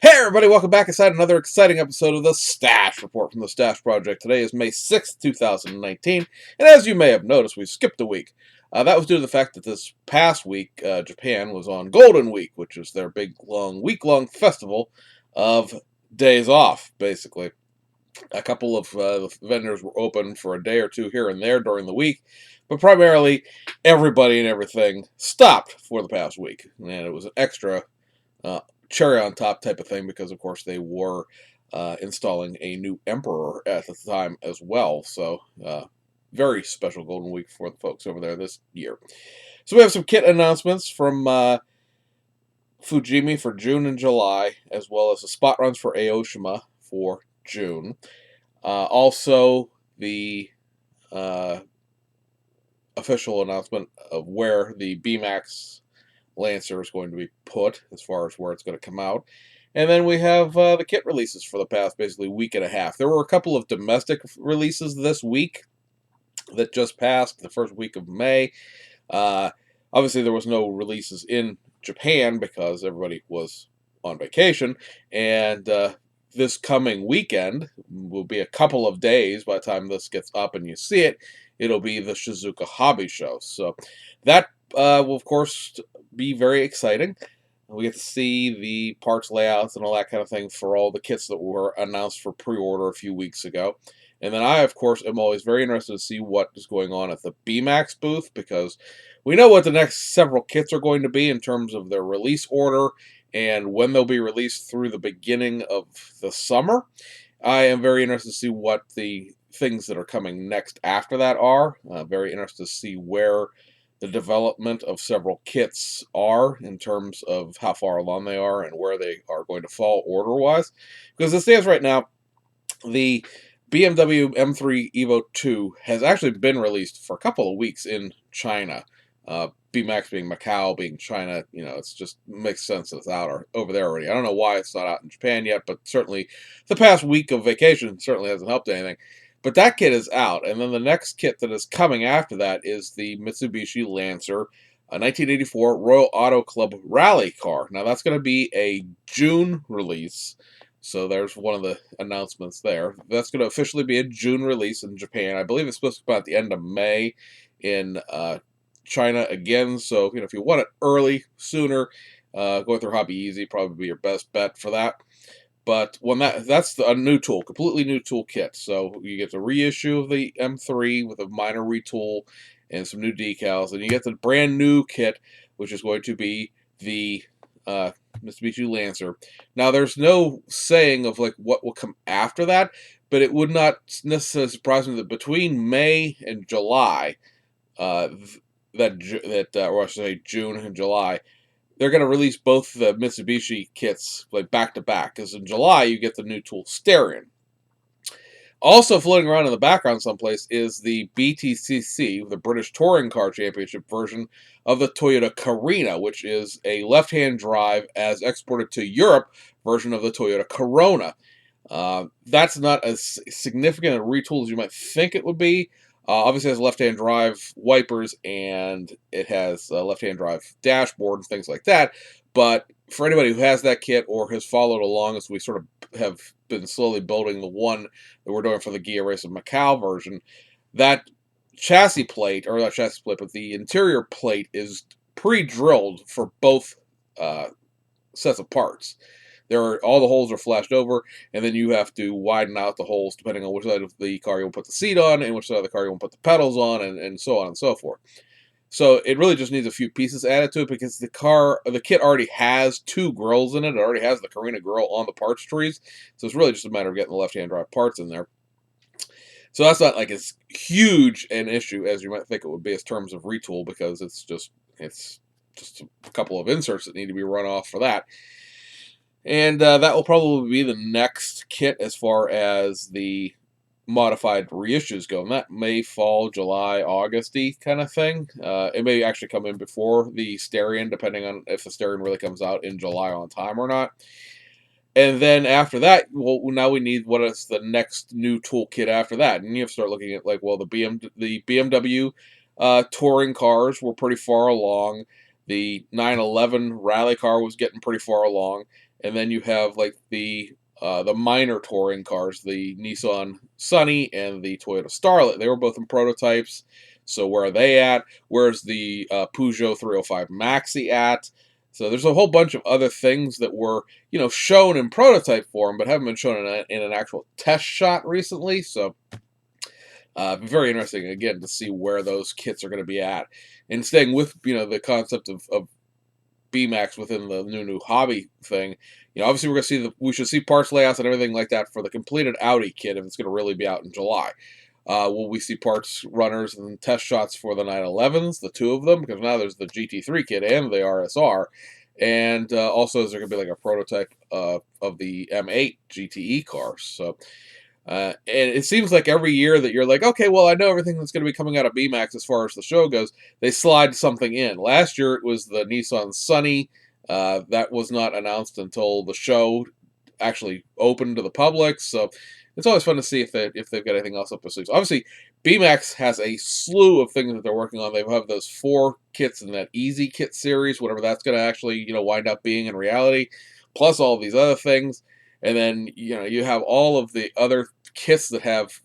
Hey everybody, welcome back inside another exciting episode of the Stash Report from the Stash Project. Today is May 6th, 2019, and as you may have noticed, we skipped a week. That was due to the fact that this past week, Japan was on Golden Week, which is their big, long, week-long festival of days off, basically. A couple of vendors were open for a day or two here and there during the week, but primarily everybody and everything stopped for the past week, and it was an extra uh, cherry on top type of thing because, of course, they were installing a new emperor at the time as well. So, very special Golden Week for the folks over there this year. So, we have some kit announcements from Fujimi for June and July, as well as the spot runs for Aoshima for June. Also, the uh, official announcement of where the BMAX Lancer is going to be put as far as where it's going to come out. And then we have the kit releases for the past basically week and a half. There were a couple of domestic releases this week that just passed the first week of May. Uh, Obviously, there was no releases in Japan because everybody was on vacation. And this coming weekend will be a couple of days by the time this gets up and you see it. It'll be the Shizuoka Hobby Show. So that will, of course, be very exciting. We get to see the parts layouts and all that kind of thing for all the kits that were announced for pre-order a few weeks ago. And then I, of course, am always very interested to see what is going on at the BMAX booth because we know what the next several kits are going to be in terms of their release order and when they'll be released through the beginning of the summer. I am very interested to see what the things that are coming next after that are. Very interested to see where the development of several kits are in terms of how far along they are and where they are going to fall order-wise. Because as it stands right now, the BMW M3 Evo 2 has actually been released for a couple of weeks in China. BMAX being Macau, being China, it's just makes sense that it's out or over there already. I don't know why it's not out in Japan yet, but certainly the past week of vacation certainly hasn't helped anything. But that kit is out, and then the next kit that is coming after that is the Mitsubishi Lancer, a 1984 Royal Auto Club rally car. Now that's going to be a June release. So there's one of the announcements there. That's going to officially be a June release in Japan. I believe it's supposed to come out at the end of May in China again. So if you want it early, sooner, going through Hobby Easy probably be your best bet for that. But when that's a new tool, completely new tool kit. So you get the reissue of the M3 with a minor retool and some new decals, and you get the brand new kit, which is going to be the Mitsubishi Lancer. Now, there's no saying of like what will come after that, but it would not necessarily surprise me that between May and July, uh, or I should say June and July, they're going to release both the Mitsubishi kits like back to back. Because in July you get the new tool Starion. Also floating around in the background someplace is the BTCC, the British Touring Car Championship version of the Toyota Carina, which is a left-hand drive as exported to Europe version of the Toyota Corona. That's not as significant a retool as you might think it would be. Obviously, it has left-hand drive wipers and it has a left-hand drive dashboard and things like that. But for anybody who has that kit or has followed along as we sort of have been slowly building the one that we're doing for the Gia Race of Macau version, that chassis plate, or not chassis plate, but the interior plate is pre-drilled for both sets of parts. All the holes are flashed over, and then you have to widen out the holes depending on which side of the car you want to put the seat on, and which side of the car you want to put the pedals on, and so on and so forth. So it really just needs a few pieces added to it because the kit already has two grills in it. It already has the Carina grill on the parts trees, so it's really just a matter of getting the left-hand drive parts in there. So that's not like as huge an issue as you might think it would be in terms of retool because it's just a couple of inserts that need to be run off for that. And that will probably be the next kit as far as the modified reissues go. And that may fall July, August-y kind of thing. It may actually come in before the Starion, depending on if the Starion really comes out in July on time or not. And then after that, well, now we need what is the next new toolkit after that. And you have to start looking at, like, well, the BMW touring cars were pretty far along. The 911 rally car was getting pretty far along, and then you have like the minor touring cars, the Nissan Sunny and the Toyota Starlet. They were both in prototypes. So where are they at? Where's the Peugeot 305 Maxi at? So there's a whole bunch of other things that were, shown in prototype form, but haven't been shown in an actual test shot recently. So very interesting again to see where those kits are going to be at, and staying with the concept of BMAX within the new hobby thing. Obviously we should see parts layouts and everything like that for the completed Audi kit if it's going to really be out in July. Will we see parts runners and test shots for the 911s, the two of them? Because now there's the GT3 kit and the RSR. And also, is there going to be like a prototype of the M8 GTE cars? So, and it seems like every year that you're like, okay, well, I know everything that's going to be coming out of BMAX as far as the show goes. They slide something in. Last year, it was the Nissan Sunny. That was not announced until the show actually open to the public. So it's always fun to see if they've got anything else up their sleeves. Obviously, BMAX has a slew of things that they're working on. They have those 4 kits in that Easy Kit series, whatever that's going to actually wind up being in reality, plus all of these other things. And then you have all of the other kits that have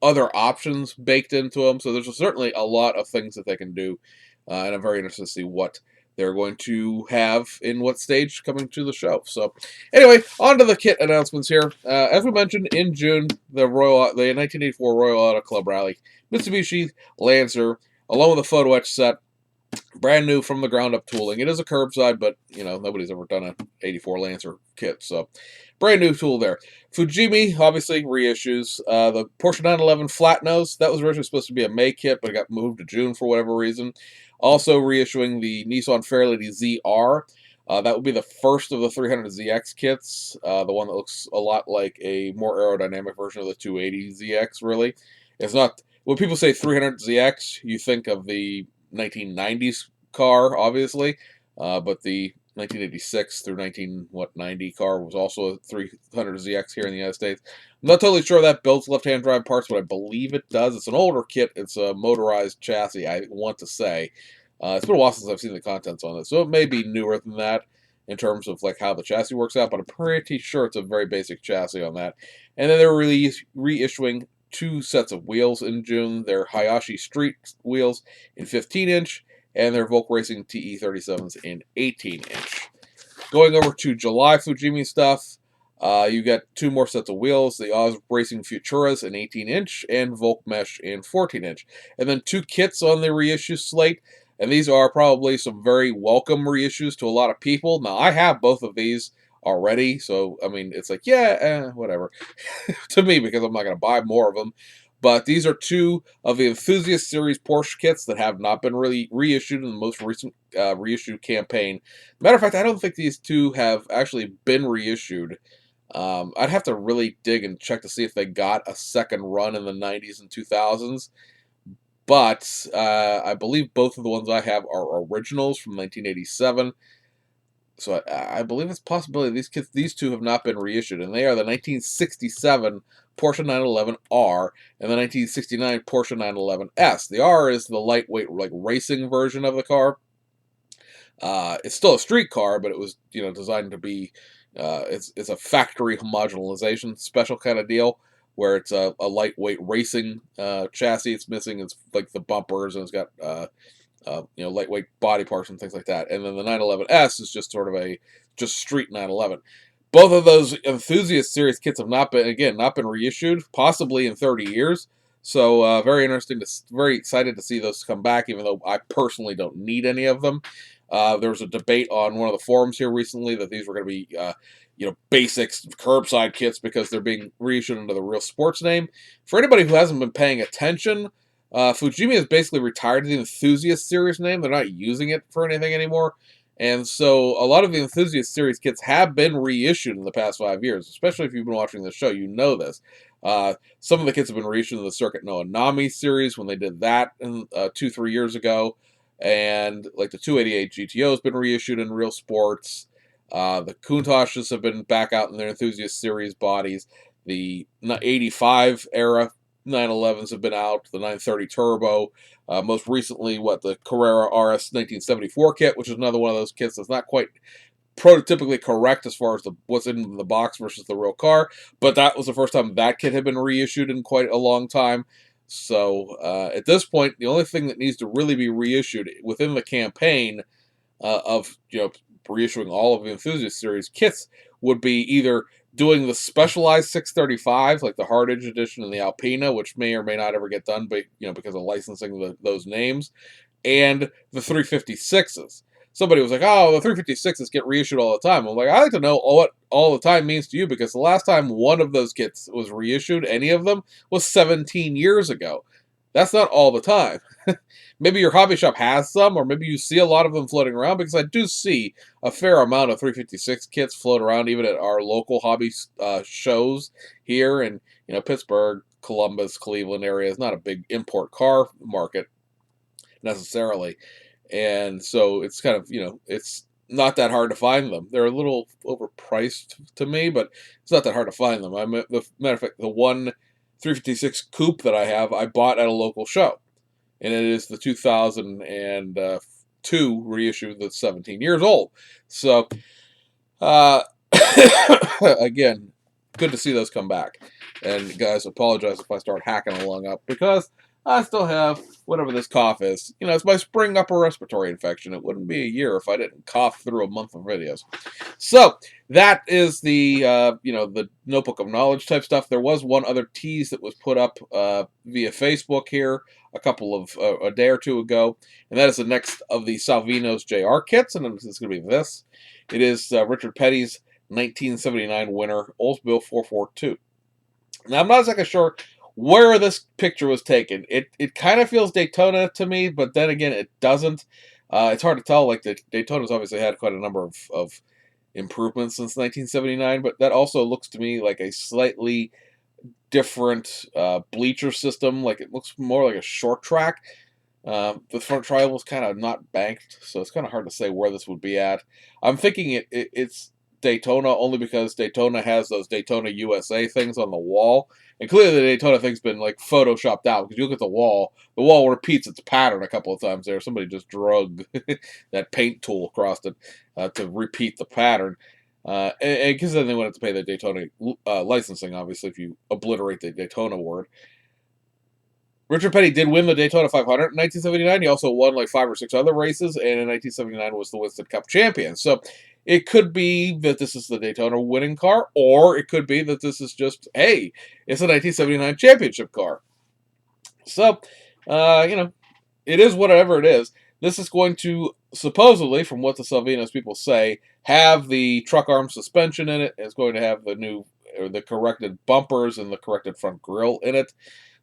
other options baked into them. So there's certainly a lot of things that they can do, and I'm very interested to see what they're going to have in what stage coming to the show. So, anyway, on to the kit announcements here. As we mentioned, in June, the 1984 Royal Auto Club Rally Mitsubishi Lancer, along with a photo etch set, brand new from the ground up tooling. It is a curbside, but nobody's ever done an 84 Lancer kit, so brand new tool there. Fujimi obviously reissues the Porsche 911 flat nose. That was originally supposed to be a May kit, but it got moved to June for whatever reason. Also reissuing the Nissan Fairlady ZR. That would be the first of the 300ZX kits, the one that looks a lot like a more aerodynamic version of the 280ZX, really. It's not, when people say 300ZX, you think of the 1990s car, obviously, but the 1986 through 1990 car was also a 300ZX here in the United States. I'm not totally sure that builds left-hand drive parts, but I believe it does. It's an older kit. It's a motorized chassis, I want to say. It's been a while since I've seen the contents on it, so it may be newer than that in terms of like how the chassis works out, but I'm pretty sure it's a very basic chassis on that. And then they're reissuing 2 sets of wheels in June. They're Hayashi Street wheels in 15-inch, and their Volk Racing TE37s in 18-inch. Going over to July Fujimi stuff, you got 2 more sets of wheels, the Oz Racing Futuras in 18-inch, and Volk Mesh in 14-inch. And then 2 kits on the reissue slate, and these are probably some very welcome reissues to a lot of people. Now, I have both of these already, so, I mean, it's like, yeah, whatever, to me, because I'm not going to buy more of them. But these are 2 of the Enthusiast Series Porsche kits that have not been really reissued in the most recent reissue campaign. Matter of fact, I don't think these 2 have actually been reissued. I'd have to really dig and check to see if they got a second run in the 90s and 2000s. But I believe both of the ones I have are originals from 1987. So I believe it's a possibility these 2 have not been reissued, and they are the 1967 Porsche 911R and the 1969 Porsche 911S. The R is the lightweight, like racing version of the car. It's still a street car, but it was designed to be it's a factory homogenization special kind of deal where it's a lightweight racing chassis. It's missing it's like the bumpers, and it's got lightweight body parts and things like that. And then the 911S is just sort of a just street 911. Both of those Enthusiast Series kits have not been reissued, possibly in 30 years. So very interesting, very excited to see those come back, even though I personally don't need any of them. There was a debate on one of the forums here recently that these were going to be, basics, curbside kits because they're being reissued under the Real Sports name. For anybody who hasn't been paying attention, Fujimi has basically retired the Enthusiast Series name. They're not using it for anything anymore. And so a lot of the Enthusiast Series kits have been reissued in the past 5 years, especially if you've been watching the show, you know this. Some of the kits have been reissued in the Circuit No Anami series when they did that 2-3 years ago. And like the 288 GTO has been reissued in Real Sports. The Countachs have been back out in their Enthusiast Series bodies. The 85 era 911s have been out, the 930 Turbo. Most recently, the Carrera RS 1974 kit, which is another one of those kits that's not quite prototypically correct as far as what's in the box versus the real car. But that was the first time that kit had been reissued in quite a long time. So at this point, the only thing that needs to really be reissued within the campaign of reissuing all of the Enthusiast Series kits would be either doing the specialized 635s like the Hard Edge Edition and the Alpina, which may or may not ever get done, but because of licensing those names, and the 356s. Somebody was like, "Oh, the 356s get reissued all the time." I'm like, "I like to know what all the time means to you, because the last time one of those kits was reissued, any of them, was 17 years ago. That's not all the time." Maybe your hobby shop has some, or maybe you see a lot of them floating around, because I do see a fair amount of 356 kits float around, even at our local hobby shows here in Pittsburgh, Columbus, Cleveland area. Is not a big import car market necessarily, and so it's kind of it's not that hard to find them. They're a little overpriced to me, but it's not that hard to find them. The matter of fact, the one 356 coupe that I have, I bought at a local show, and it is the 2002 reissue that's 17 years old. So, uh, again, good to see those come back. And guys, apologize if I start hacking along up, because I still have whatever this cough is. It's my spring upper respiratory infection. It wouldn't be a year if I didn't cough through a month of videos. So that is the the Notebook of Knowledge type stuff. There was one other tease that was put up via Facebook here a day or two ago, and that is the next of the Salvino's JR kits, and it's going to be this. It is Richard Petty's 1979 winner, Oldsmobile 442. Now, I'm not exactly sure where this picture was taken. It kind of feels Daytona to me, but then again, it doesn't. It's hard to tell. Like, the Daytona's obviously had quite a number of improvements since 1979, but that also looks to me like a slightly different bleacher system. Like, it looks more like a short track. The front triangle is kind of not banked, so it's kind of hard to say where this would be at. I'm thinking it's Daytona, only because Daytona has those Daytona USA things on the wall, and clearly the Daytona thing's been like photoshopped out, because you look at the wall repeats its pattern a couple of times there. Somebody just drug that paint tool across it to repeat the pattern. And because then they wouldn't have to pay the Daytona licensing, obviously, if you obliterate the Daytona word. Richard Petty did win the Daytona 500 in 1979. He also won like 5 or 6 other races, and in 1979 was the Winston Cup champion. So it could be that this is the Daytona winning car, or it could be that this is just, hey, it's a 1979 championship car. So, it is whatever it is. This is going to, supposedly, from what the Salvino's people say, have the truck arm suspension in it. It's going to have the corrected bumpers and the corrected front grille in it.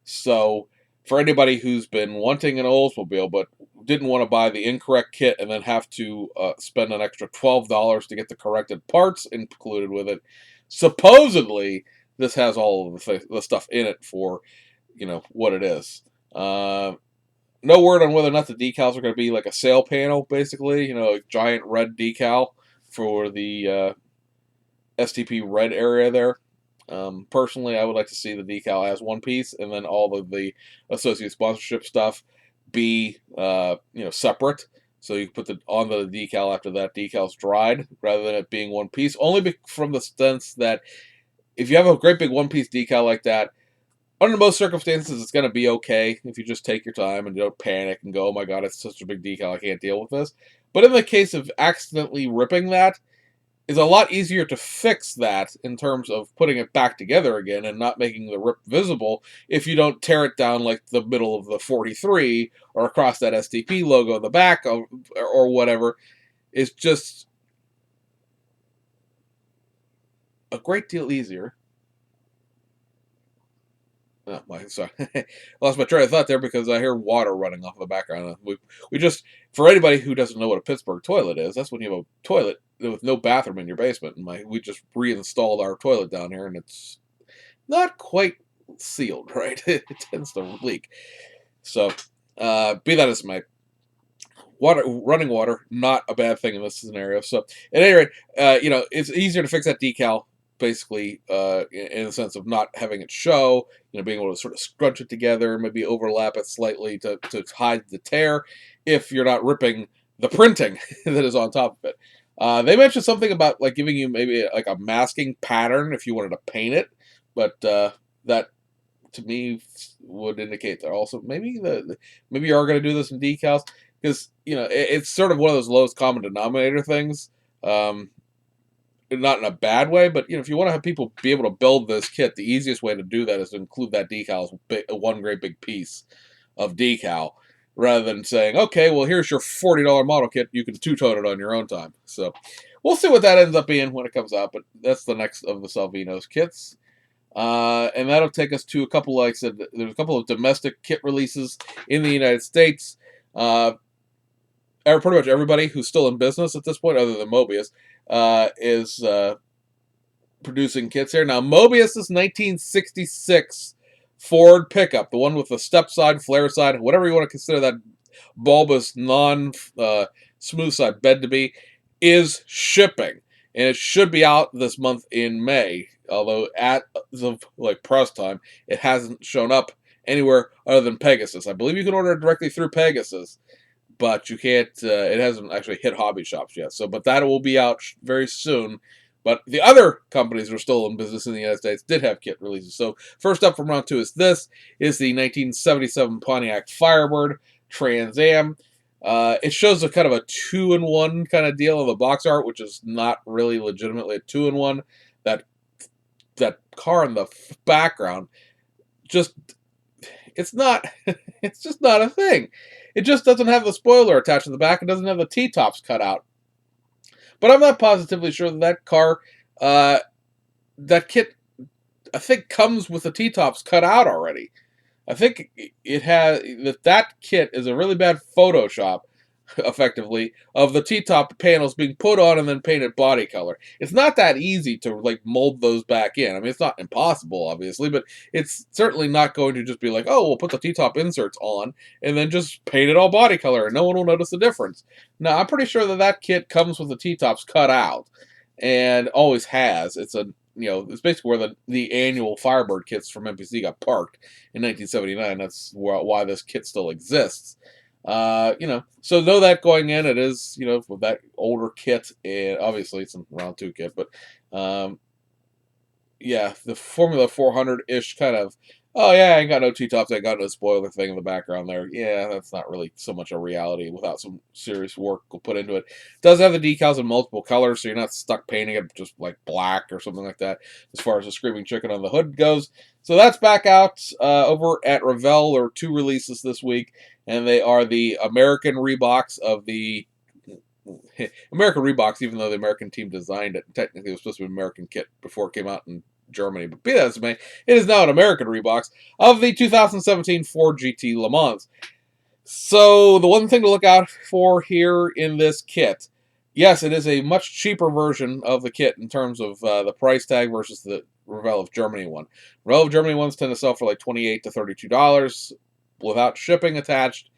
So, for anybody who's been wanting an Oldsmobile but didn't want to buy the incorrect kit and then have to spend an extra $12 to get the corrected parts included with it, supposedly this has all of the stuff in it for what it is. No word on whether or not the decals are going to be like a sail panel, basically, a giant red decal for the STP red area there. Personally, I would like to see the decal as one piece, and then all of the associate sponsorship stuff be separate. So you put on the decal after that decal's dried, rather than it being one piece. Only from the sense that if you have a great big one piece decal like that, under most circumstances, it's going to be okay if you just take your time and don't panic and go, "Oh my god, it's such a big decal, I can't deal with this." But in the case of accidentally ripping that, it's a lot easier to fix that in terms of putting it back together again and not making the rip visible if you don't tear it down like the middle of the 43 or across that STP logo in the back or whatever. It's just a great deal easier. Oh, sorry. Lost my train of thought there because I hear water running off in the background. We just, for anybody who doesn't know what a Pittsburgh toilet is, that's when you have a toilet with no bathroom in your basement. And we just reinstalled our toilet down here, and it's not quite sealed, right? It tends to leak. So, be that as it may, running water, not a bad thing in this scenario. So, at any rate, it's easier to fix that decal basically in the sense of not having it show, being able to sort of scrunch it together, maybe overlap it slightly to hide the tear if you're not ripping the printing that is on top of it. They mentioned something about like giving you maybe like a masking pattern if you wanted to paint it, but that to me would indicate that also maybe you are going to do this in decals because it's sort of one of those lowest common denominator things. Um, Not in a bad way, but if you want to have people be able to build this kit, the easiest way to do that is to include that decal as one great big piece of decal, rather than saying, okay, well here's your $40 model kit, you can two-tone it on your own time. So we'll see what that ends up being when it comes out, but that's the next of the Salvinos kits. And that'll take us to a couple, like I said, there's a couple of domestic kit releases in the United States. Pretty much everybody who's still in business at this point, other than Mobius, is producing kits here. Now, Mobius's 1966 Ford pickup, the one with the step side, flare side, whatever you want to consider that bulbous, non-smooth side bed to be, is shipping. And it should be out this month in May. Although at the press time, it hasn't shown up anywhere other than Pegasus. I believe you can order it directly through Pegasus, but you can't. It hasn't actually hit hobby shops yet. So, but that will be out very soon. But the other companies that are still in business in the United States did have kit releases. So first up from round two is the 1977 Pontiac Firebird Trans Am. It shows a kind of a 2-in-1 kind of deal of the box art, which is not really legitimately a 2-in-1. That car in the background, it's not, it's just not a thing. It just doesn't have the spoiler attached to the back. It doesn't have the T-tops cut out. But I'm not positively sure that car, that kit, I think comes with the T-tops cut out already. I think it has, that kit is a really bad Photoshop, effectively, of the T-top panels being put on and then painted body color. It's not that easy to mold those back in. I mean, it's not impossible, obviously, but it's certainly not going to just be like, oh, we'll put the T-top inserts on and then just paint it all body color and no one will notice the difference. No, I'm pretty sure that kit comes with the T-tops cut out and always has. It's it's basically where the annual Firebird kits from MPC got parked in 1979. That's why this kit still exists. So know that going in, it is, with that older kit, and obviously it's a round two kit, but, yeah, the Formula 400-ish kind of, oh yeah, I ain't got no T-tops, I got no spoiler thing in the background there. Yeah, that's not really so much a reality without some serious work put into it. It does have the decals in multiple colors, so you're not stuck painting it just like black or something like that, as far as the Screaming Chicken on the hood goes. So that's back out over at Revell. There are two releases this week, and they are the American Reeboks of the American Reeboks, even though the American team designed it. Technically, it was supposed to be an American kit before it came out in Germany, but be that as it may, it is now an American Reeboks of the 2017 Ford GT Le Mans. So the one thing to look out for here in this kit, yes, it is a much cheaper version of the kit in terms of the price tag versus the Revell of Germany one. Revell of Germany ones tend to sell for like $28 to $32 without shipping attached.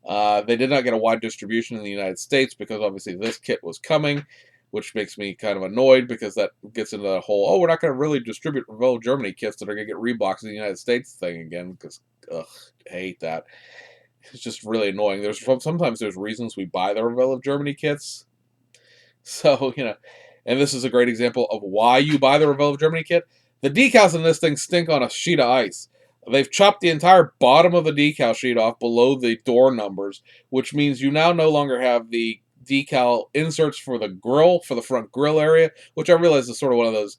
They did not get a wide distribution in the United States because obviously this kit was coming, which makes me kind of annoyed because that gets into the whole, oh, we're not going to really distribute Revell Germany kits that are going to get Reeboks in the United States thing again, because, ugh, I hate that. It's just really annoying. Sometimes there's reasons we buy the Revell of Germany kits. So, and this is a great example of why you buy the Revell of Germany kit. The decals in this thing stink on a sheet of ice. They've chopped the entire bottom of the decal sheet off below the door numbers, which means you now no longer have the decal inserts for the grill, for the front grill area, which I realize is sort of one of those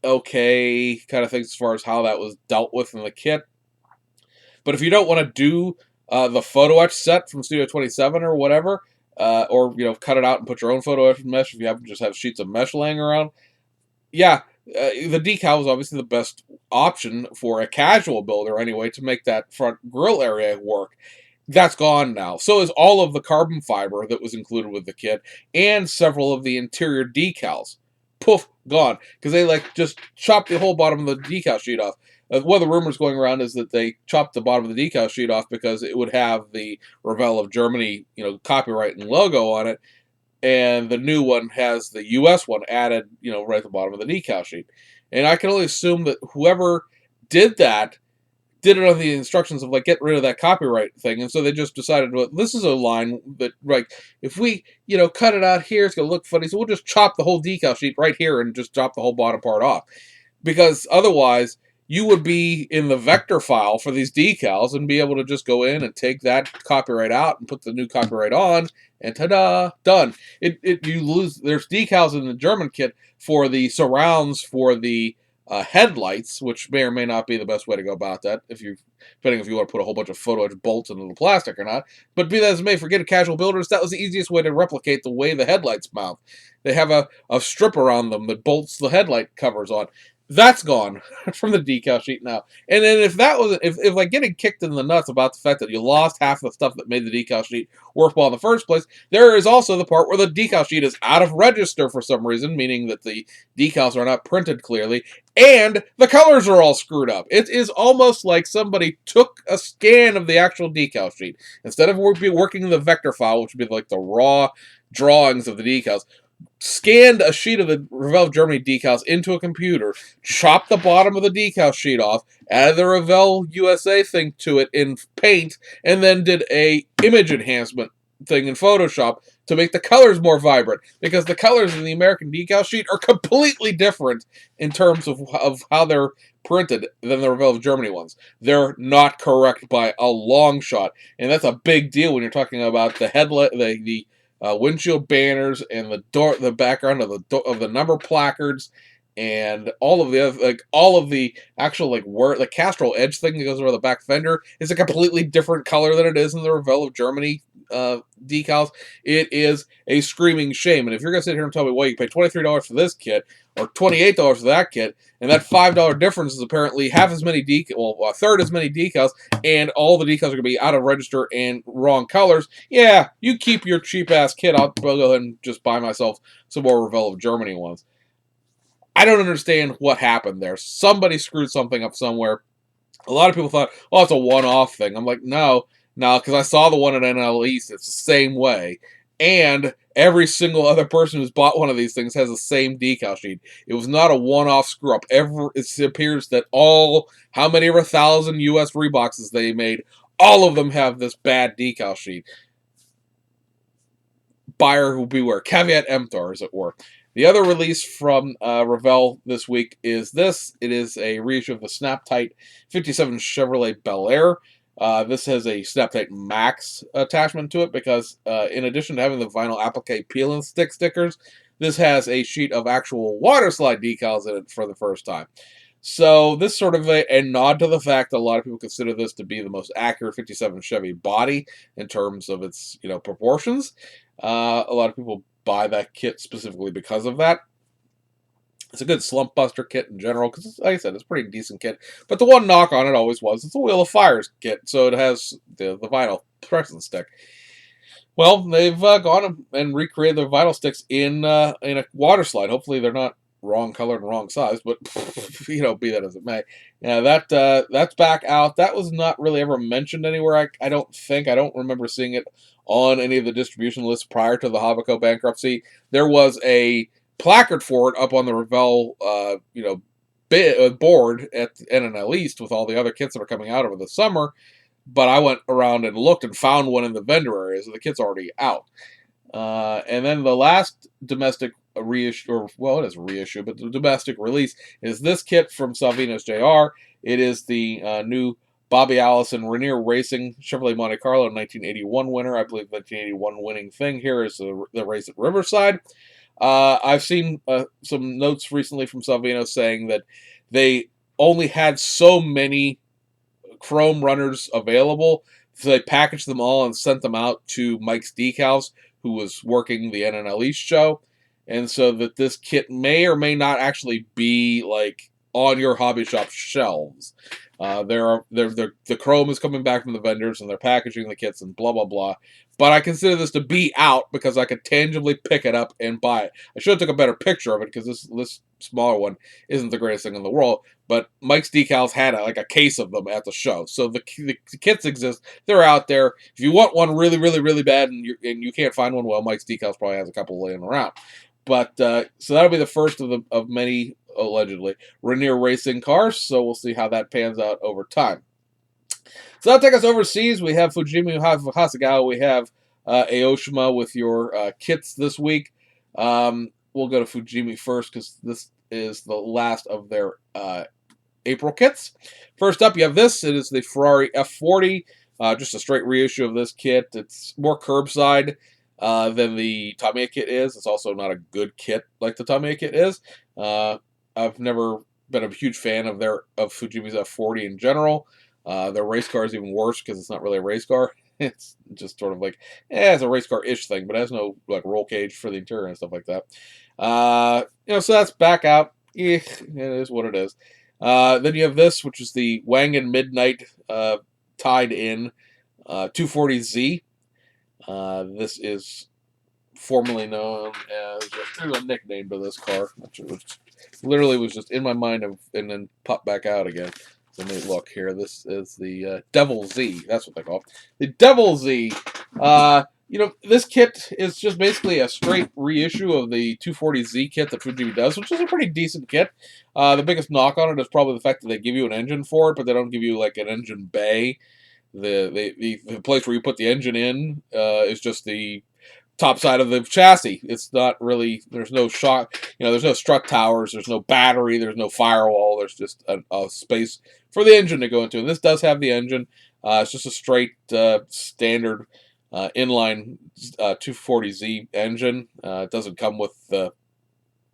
okay kind of things as far as how that was dealt with in the kit. But if you don't want to do the photo etch set from Studio 27 or whatever, or cut it out and put your own photo etch mesh if you just have sheets of mesh laying around, yeah, the decal is obviously the best option for a casual builder anyway to make that front grill area work. That's gone now. So is all of the carbon fiber that was included with the kit and several of the interior decals. Poof, gone. Because they just chopped the whole bottom of the decal sheet off. One of the rumors going around is that they chopped the bottom of the decal sheet off because it would have the Revell of Germany, copyright and logo on it. and the new one has the US one added, right at the bottom of the decal sheet. And I can only assume that whoever did that did it on the instructions of, like, get rid of that copyright thing, and so they just decided, well, this is a line that, like, if we, cut it out here, it's gonna look funny, so we'll just chop the whole decal sheet right here and just chop the whole bottom part off. Because otherwise, you would be in the vector file for these decals and be able to just go in and take that copyright out and put the new copyright on, and ta-da, done. You lose. There's decals in the German kit for the surrounds for the headlights, which may or may not be the best way to go about that, depending if you want to put a whole bunch of photo etch bolts into the plastic or not. But be that as it may, for casual builders, that was the easiest way to replicate the way the headlights mount. They have a strip around them that bolts the headlight covers on. That's gone from the decal sheet now. And then if like getting kicked in the nuts about the fact that you lost half the stuff that made the decal sheet worthwhile in the first place, there is also the part where the decal sheet is out of register for some reason, meaning that the decals are not printed clearly, and the colors are all screwed up. It is almost like somebody took a scan of the actual decal sheet. Instead of working in the vector file, which would be like the raw drawings of the decals, scanned a sheet of the Revell Germany decals into a computer, chopped the bottom of the decal sheet off, added the Revell USA thing to it in Paint, and then did a image enhancement thing in Photoshop to make the colors more vibrant, because the colors in the American decal sheet are completely different in terms of how they're printed than the Revell Germany ones. They're not correct by a long shot, and that's a big deal when you're talking about the headlight, the windshield banners, and the background of the number placards, and all of the other, all of the actual, where the Castrol edge thing that goes over the back fender is a completely different color than it is in the Revell of Germany decals. It is a screaming shame. And if you're gonna sit here and tell me, well, you pay $23 for this kit or $28 for that kit, and that $5 difference is apparently half as many a third as many decals, and all the decals are going to be out of register and wrong colors, yeah, you keep your cheap-ass kit. I'll go ahead and just buy myself some more Revell of Germany ones. I don't understand what happened there. Somebody screwed something up somewhere. A lot of people thought, oh, it's a one-off thing. I'm like, no, because I saw the one at NL East. It's the same way. And every single other person who's bought one of these things has the same decal sheet. It was not a one-off screw-up. It appears that how many over 1,000 U.S. Reeboxes they made, all of them have this bad decal sheet. Buyer who beware. Caveat emptor, as it were. The other release from Revell this week is this. It is a reissue of the Snap-Tite 57 Chevrolet Bel Air. This has a Snap-Tite Max attachment to it because in addition to having the vinyl applique peel and stick stickers, this has a sheet of actual water slide decals in it for the first time. So this sort of a nod to the fact that a lot of people consider this to be the most accurate 57 Chevy body in terms of its proportions. A lot of people buy that kit specifically because of that. It's a good slump buster kit in general, because, like I said, it's a pretty decent kit. But the one knock on it always was, it's a Wheel of Fires kit, so it has the vinyl pressing stick. Well, they've gone and recreated the vinyl sticks in a water slide. Hopefully they're not wrong color and wrong size, but, be that as it may. Yeah, that's back out. That was not really ever mentioned anywhere, I don't think. I don't remember seeing it on any of the distribution lists prior to the Hobbico bankruptcy. There was a placard for it up on the Revell, board at NNL East with all the other kits that are coming out over the summer, but I went around and looked and found one in the vendor area, so the kit's already out. And then the last domestic reissue, it is a reissue, but the domestic release is this kit from Salvino's JR. It is the new Bobby Allison Rainier Racing Chevrolet Monte Carlo 1981 winner. I believe the 1981 winning thing here is the race at Riverside. I've seen some notes recently from Salvino saying that they only had so many chrome runners available, so they packaged them all and sent them out to Mike's Decals, who was working the NNL East show, and so that this kit may or may not actually be on your hobby shop shelves. The chrome is coming back from the vendors and they're packaging the kits and blah blah blah. But I consider this to be out because I could tangibly pick it up and buy it. I should have took a better picture of it because this smaller one isn't the greatest thing in the world. But Mike's Decals had like a case of them at the show, so the kits exist. They're out there. If you want one really really really bad and you can't find one, well, Mike's Decals probably has a couple laying around. But so that'll be the first of many allegedly Rainier racing cars. So we'll see how that pans out over time. So that'll take us overseas. We have Fujimi, we have Hasegawa, we have Aoshima with your kits this week. We'll go to Fujimi first because this is the last of their April kits. First up, you have this. It is the Ferrari F40. Just a straight reissue of this kit. It's more curbside than the Tamiya kit is. It's also not a good kit like the Tamiya kit is. I've never been a huge fan of Fujimi's F40 in general. Their race car is even worse because it's not really a race car. It's just sort of like, it's a race car-ish thing, but it has no like roll cage for the interior and stuff like that. So that's back out. It is what it is. Then you have this, which is the Wangan Midnight tied in 240Z. This is formerly known as, there's a nickname to this car, which literally was just in my mind and then popped back out again. So let me look here. This is the Devil Z. That's what they call it. The Devil Z. This kit is just basically a straight reissue of the 240Z kit that Fujimi does, which is a pretty decent kit. The biggest knock on it is probably the fact that they give you an engine for it, but they don't give you like an engine bay. The place where you put the engine in is just the top side of the chassis. It's not really, there's no shock, there's no strut towers, there's no battery, there's no firewall, there's just a space for the engine to go into. And this does have the engine. It's just a straight standard inline 240Z engine. It doesn't come with the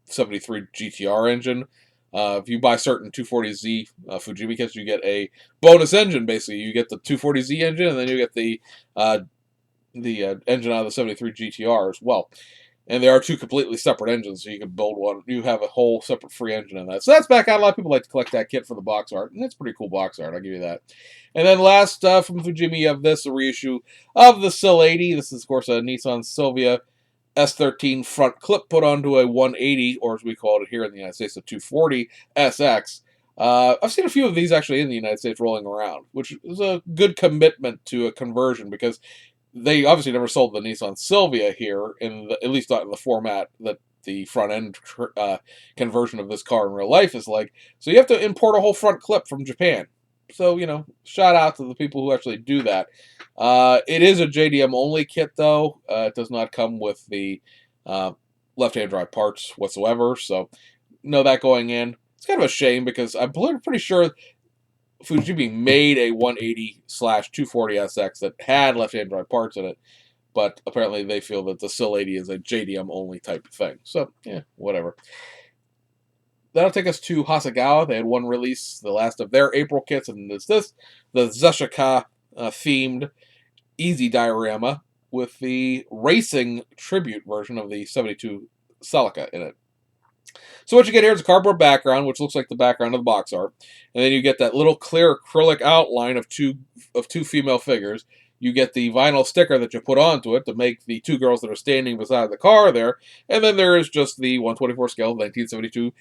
73 GTR engine. If you buy certain 240Z Fujimi kits, you get a bonus engine. Basically, you get the 240Z engine, and then you get the engine out of the 73 GTR as well. And there are two completely separate engines, so you can build one. You have a whole separate free engine in that. So that's back out. A lot of people like to collect that kit for the box art, and that's pretty cool box art. I'll give you that. And then last from Fujimi, you have this, a reissue of the Sil 80. This is, of course, a Nissan Silvia S13 front clip put onto a 180, or as we call it here in the United States, a 240 SX. I've seen a few of these actually in the United States rolling around, which is a good commitment to a conversion because they obviously never sold the Nissan Silvia here, at least not in the format that the front end conversion of this car in real life is like. So you have to import a whole front clip from Japan. So, shout out to the people who actually do that. It is a JDM only kit, though. It does not come with the left-hand drive parts whatsoever. So, know that going in. It's kind of a shame because I'm pretty sure Fujimi made a 180/240SX that had left-hand drive parts in it, but apparently they feel that the Sil 80 is a JDM only type of thing. So, whatever. That'll take us to Hasegawa. They had one release, the last of their April kits, and it's this, the Zeshika themed Easy diorama with the racing tribute version of the 72 Celica in it. So what you get here is a cardboard background, which looks like the background of the box art, and then you get that little clear acrylic outline of two female figures. You get the vinyl sticker that you put onto it to make the two girls that are standing beside the car there, and then there is just the 1/24 scale 1972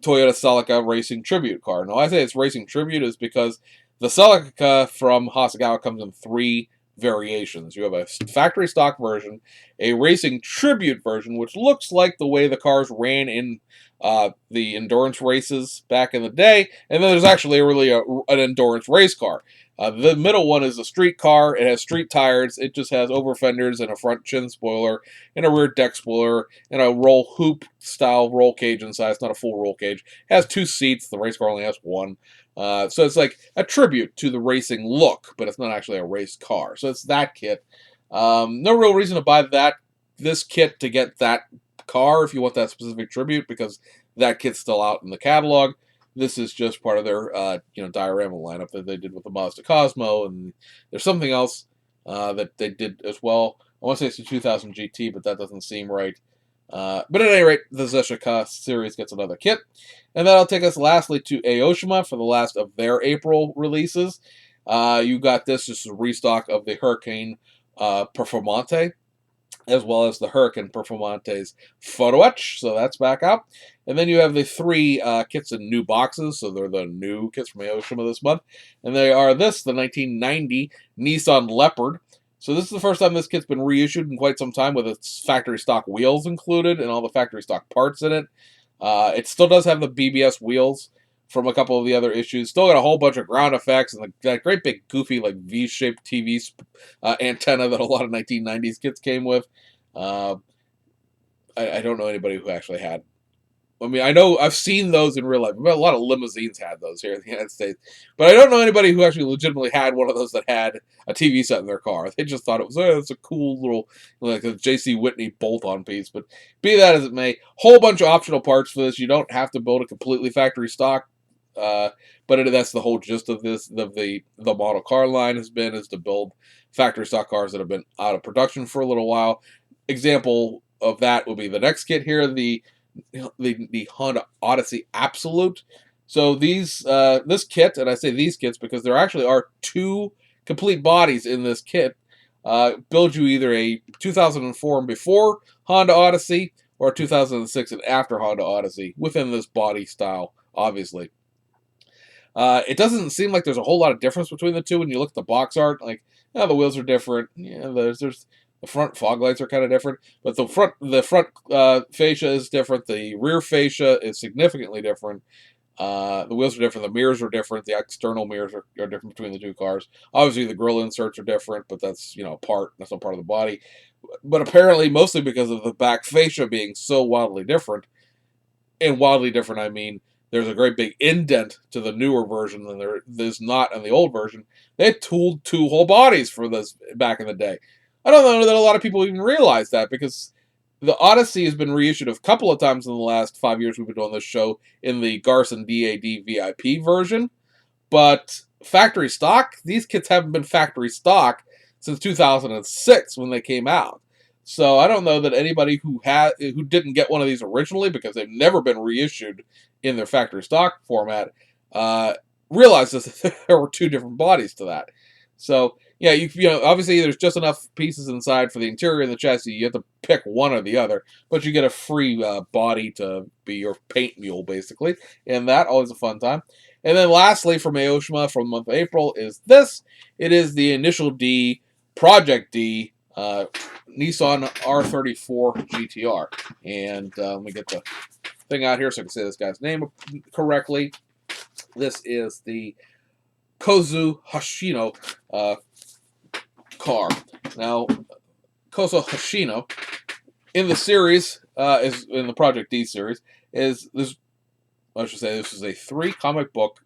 Toyota Celica racing tribute car. Now, I say it's racing tribute is because the Celica from Hasegawa comes in three variations. You have a factory stock version, a racing tribute version, which looks like the way the cars ran in the endurance races back in the day, and then there's actually an endurance race car. The middle one is a street car. It has street tires. It just has over fenders and a front chin spoiler and a rear deck spoiler and a roll hoop style roll cage inside. It's not a full roll cage. It has two seats. The race car only has one. So it's like a tribute to the racing look, but it's not actually a race car. So it's that kit. No real reason to buy this kit to get that car if you want that specific tribute, because that kit's still out in the catalog. This is just part of their diorama lineup that they did with the Mazda Cosmo, and there's something else that they did as well. I want to say it's the 2000 GT, but that doesn't seem right. But at any rate, the Zeshika series gets another kit. And that'll take us lastly to Aoshima for the last of their April releases. You got this is a restock of the Hurricane Performante, as well as the Hurricane Performante's Photo Etch, so that's back out. And then you have the three kits in new boxes, so they're the new kits from Aoshima this month. And they are this, the 1990 Nissan Leopard. So this is the first time this kit's been reissued in quite some time with its factory stock wheels included and all the factory stock parts in it. It still does have the BBS wheels from a couple of the other issues. Still got a whole bunch of ground effects and that great big goofy like V-shaped TV antenna that a lot of 1990s kits came with. Uh, I don't know anybody who actually had. I mean, I know I've seen those in real life. A lot of limousines had those here in the United States, but I don't know anybody who actually legitimately had one of those that had a TV set in their car. They just thought it was it's a cool little like a J.C. Whitney bolt-on piece. But be that as it may, whole bunch of optional parts for this. You don't have to build a completely factory stock, but that's the whole gist of this. The model car line is to build factory stock cars that have been out of production for a little while. Example of that would be the next kit here, the Honda Odyssey Absolute. So this kit, and I say these kits because there actually are two complete bodies in this kit. Build you either a 2004 and before Honda Odyssey or a 2006 and after Honda Odyssey within this body style, obviously. It doesn't seem like there's a whole lot of difference between the two when you look at the box art. Like, the wheels are different. Yeah, there's the front fog lights are kind of different, but the front fascia is different. The rear fascia is significantly different. The wheels are different. The mirrors are different. The external mirrors are different between the two cars. Obviously, the grille inserts are different, but that's that's not part of the body. But apparently, mostly because of the back fascia being so wildly different. And wildly different, I mean, there's a great big indent to the newer version than there's not in the old version. They tooled two whole bodies for this back in the day. I don't know that a lot of people even realize that because the Odyssey has been reissued a couple of times in the last 5 years we've been doing this show in the Garson DAD VIP version. But factory stock, these kits haven't been factory stock since 2006 when they came out. So I don't know that anybody who didn't get one of these originally because they've never been reissued in their factory stock format realizes that there were two different bodies to that. So yeah, obviously there's just enough pieces inside for the interior and the chassis. You have to pick one or the other, but you get a free body to be your paint mule basically, and that always a fun time. And then lastly, from Aoshima from the month of April is this. It is the Initial D Project D Nissan R34 GTR. And let me get the thing out here so I can say this guy's name correctly. This is the Kozu Hoshino car. Now, Kozu Hoshino in the series, is in the Project D series, is this. I should say this is a 3 comic book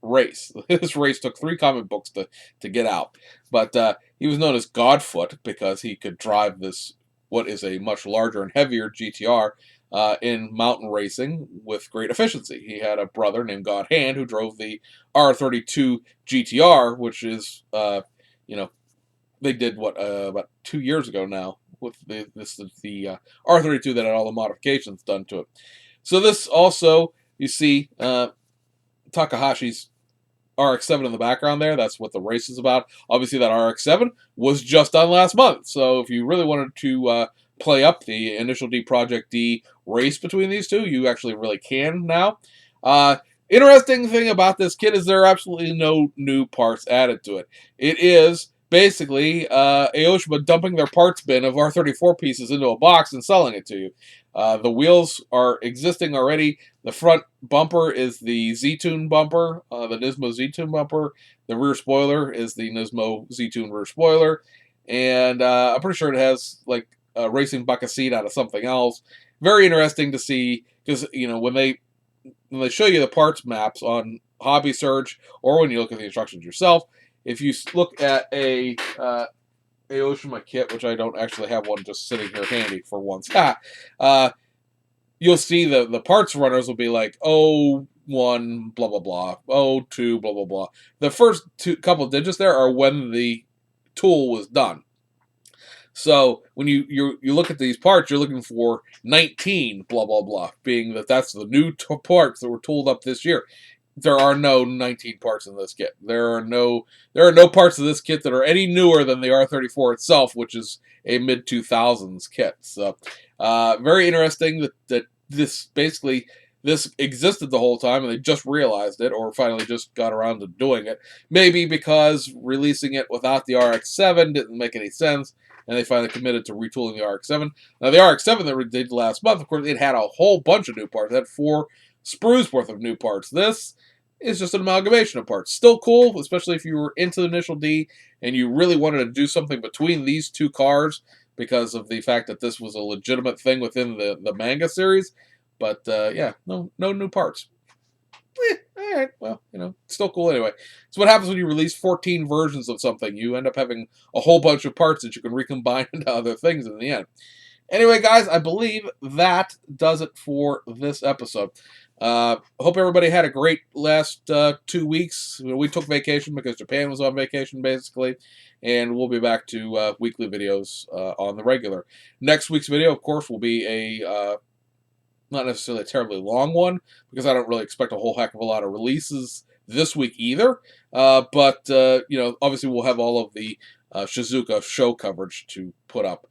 race. This race took 3 comic books to get out. But he was known as Godfoot because he could drive this, what is a much larger and heavier GTR, in mountain racing with great efficiency. He had a brother named God Hand who drove the R32 GTR, which is, they did about 2 years ago now with the R32 that had all the modifications done to it. So this also, you see Takahashi's RX-7 in the background there. That's what the race is about. Obviously, that RX-7 was just done last month. So if you really wanted to play up the Initial D Project D race between these two, you actually really can now. Interesting thing about this kit is there are absolutely no new parts added to it. It is basically Aoshima dumping their parts bin of R34 pieces into a box and selling it to you. The wheels are existing already. The front bumper is the Z-Tune bumper, the Nismo Z-Tune bumper. The rear spoiler is the Nismo Z-Tune rear spoiler. And I'm pretty sure it has like a racing bucket seat out of something else. Very interesting to see because, when they show you the parts maps on Hobby Search or when you look at the instructions yourself, if you look at a Aoshima kit, which I don't actually have one just sitting here handy for once, you'll see the parts runners will be like, oh, 1, blah, blah, blah, oh, 2, blah, blah, blah. The first couple of digits there are when the tool was done. So when you look at these parts, you're looking for 19 blah blah blah, being that that's the new parts that were tooled up this year. There are no 19 parts in this kit. There are no parts of this kit that are any newer than the R34 itself, which is a mid 2000s kit. So very interesting that this basically this existed the whole time and they just realized it, or finally just got around to doing it. Maybe because releasing it without the RX-7 didn't make any sense, and they finally committed to retooling the RX-7. Now, the RX-7 that we did last month, of course, it had a whole bunch of new parts. It had 4 sprues worth of new parts. This is just an amalgamation of parts. Still cool, especially if you were into the Initial D and you really wanted to do something between these two cars because of the fact that this was a legitimate thing within the manga series. But yeah, no new parts. All right, well, still cool anyway. So what happens when you release 14 versions of something? You end up having a whole bunch of parts that you can recombine into other things in the end. Anyway, guys, I believe that does it for this episode. Hope everybody had a great last 2 weeks. We took vacation because Japan was on vacation, basically, and we'll be back to weekly videos on the regular. Next week's video, of course, will be a not necessarily a terribly long one, because I don't really expect a whole heck of a lot of releases this week either. But obviously we'll have all of the Shizuka show coverage to put up.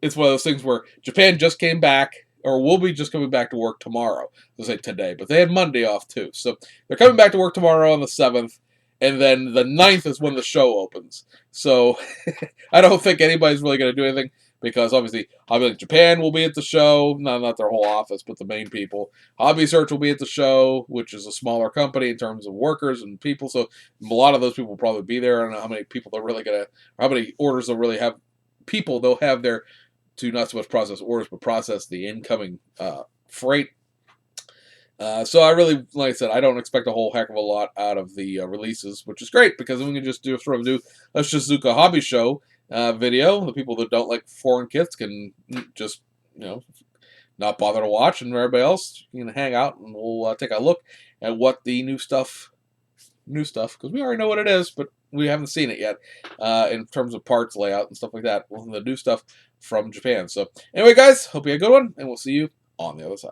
It's one of those things where Japan just came back, or will be just coming back to work tomorrow. I'll say today, but they had Monday off too. So they're coming back to work tomorrow on the 7th, and then the 9th is when the show opens. So I don't think anybody's really going to do anything, because obviously Hobby Link Japan will be at the show, not their whole office, but the main people. Hobby Search will be at the show, which is a smaller company in terms of workers and people, so a lot of those people will probably be there. I don't know how many people they're really going to, how many orders they'll really have, people they'll have there to not so much process orders, but process the incoming freight. So I really, like I said, I don't expect a whole heck of a lot out of the releases, which is great, because then we can just do a Shizuka Hobby Show video. The people that don't like foreign kits can just, not bother to watch, and everybody else can hang out, and we'll take a look at what the new stuff, because we already know what it is, but we haven't seen it yet in terms of parts, layout, and stuff like that. Well, the new stuff from Japan. So anyway, guys, hope you had a good one, and we'll see you on the other side.